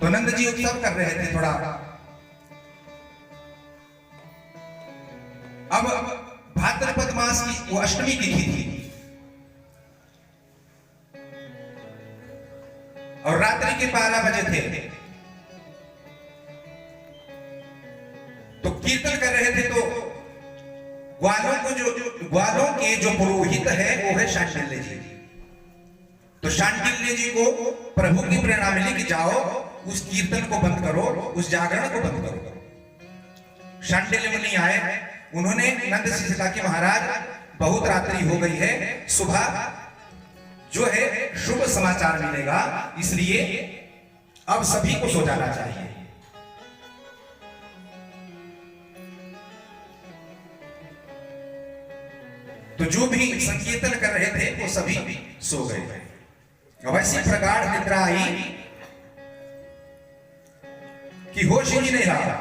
तो नंद जी उत्सव कर रहे थे थोड़ा। अब भाद्रपद मास की वो अष्टमी तिथि थी और रात्रि के 12 बजे थे। तो कीर्तन कर रहे थे तो ग्वालों के जो पुरोहित है वो है शांडिल्य जी। तो शांडिल्य जी को प्रभु की प्रेरणा मिली कि जाओ उस कीर्तन को बंद करो, उस जागरण को बंद करो। शांडिल्य मुनि आए, उन्होंने नंद जी से कहा कि महाराज बहुत रात्रि हो गई है, सुबह जो है शुभ समाचार मिलेगा, इसलिए अब सभी को सो जाना चाहिए। तो जो भी संकीर्तन कर रहे थे वो सभी सो गए। अब ऐसी प्रगाढ़ निद्रा आई कि होश ही नहीं रहा।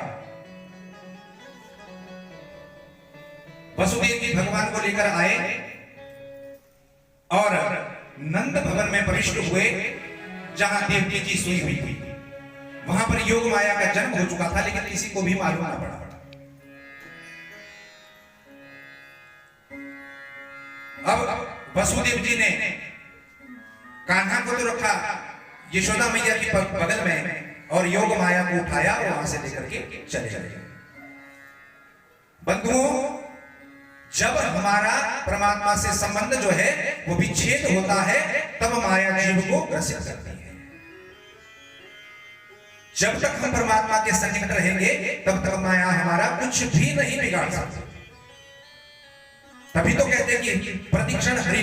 वसुदेव जी भगवान को लेकर आए और नंद भवन में प्रविष्ट हुए, जहां देवकी जी सोई हुई थी। वहां पर योग माया का जन्म हो चुका था, लेकिन किसी को भी मालूम ना पड़ा। अब वसुदेव जी ने कान्हा को तो रखा यशोदा मैया के बगल में और योग माया को उठाया और वहां से लेकर के चले गए। बंधुओं, जब हमारा परमात्मा से संबंध जो है वो विच्छेद होता है, तब माया जीव को ग्रसित करती है। जब तक हम परमात्मा के सन्निकट रहेंगे तब तक माया हमारा कुछ भी नहीं बिगाड़ सकती। तभी तो कहते हैं कि प्रतिक्षण हरि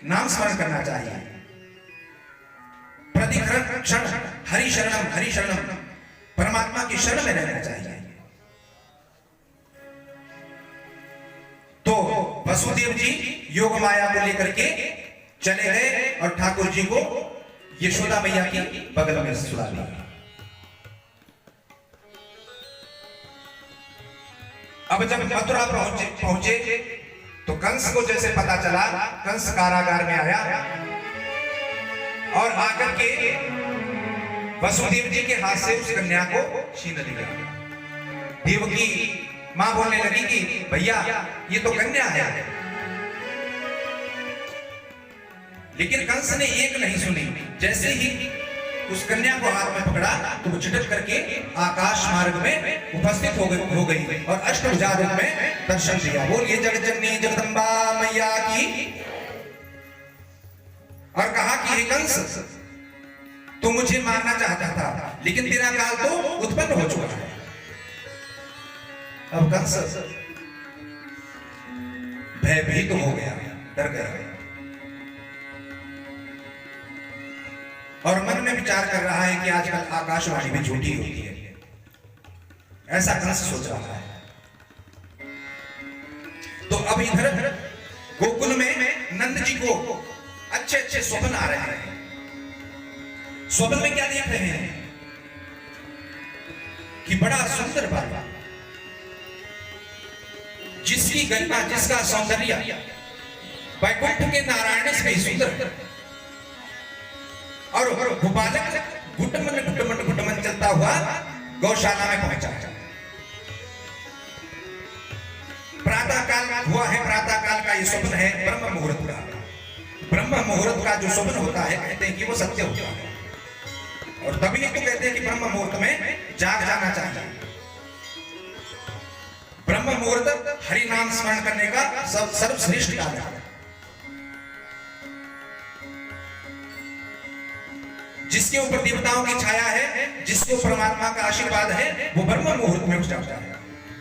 नाम स्मरण करना चाहिए। प्रतिक्षण हरि शरणम, परमात्मा की शरण में रहना चाहिए। तो वसुदेव जी योग माया को लेकर के चले गए और ठाकुर जी को यशोदा मैया की बगल में सुला दिया। अब जब मथुरा पहुंचे तो कंस को जैसे पता चला, कंस कारागार में आया और आकर के वसुदेव जी के हाथ से उस कन्या को छीन लिया। देवकी मां बोलने लगी कि भैया ये तो कन्या है, लेकिन कंस ने एक नहीं सुनी। जैसे ही उस कन्या को हाथ में पकड़ा तो वो झटक करके आकाश मार्ग में उपस्थित हो गई और अष्टभुजा रूप में दर्शन दिया। बोलिए जगज्जननी जगदम्बा मैया की। और कहा कि हे कंस, तू मुझे मारना चाहता था, लेकिन तेरा काल तो उत्पन्न हो चुका है। अब कंस भयभीत हो गया, डर गया और मन में विचार कर रहा है कि आजकल आकाशवाणी भी झूठी होती है, ऐसा कंस सोच रहा है। तो अब इधर गोकुल में नंद जी को अच्छे अच्छे स्वप्न आ रहे हैं। स्वप्न में क्या देख रहे हैं कि बड़ा सुंदर बाबा, जिसकी गरिमा, जिसका सौंदर्य वैकुंठ के नारायण से भी सुंदर, और गोपालक घुटमन चलता हुआ गौशाला में पहुंचा। प्रातः काल हुआ है, प्रातः काल का ये स्वप्न है ब्रह्म मुहूर्त का। ब्रह्म मुहूर्त का जो स्वप्न होता है, कहते हैं कि वो सत्य होता है, और तभी तो कहते हैं कि ब्रह्म मुहूर्त में जाग जाना चाहिए। ब्रह्म मुहूर्त हरि नाम स्मरण करने का सर्वश्रेष्ठ काल है। जिसके ऊपर देवताओं की छाया है, जिसको परमात्मा का आशीर्वाद है, वो ब्रह्म मुहूर्त में उठ जाता है।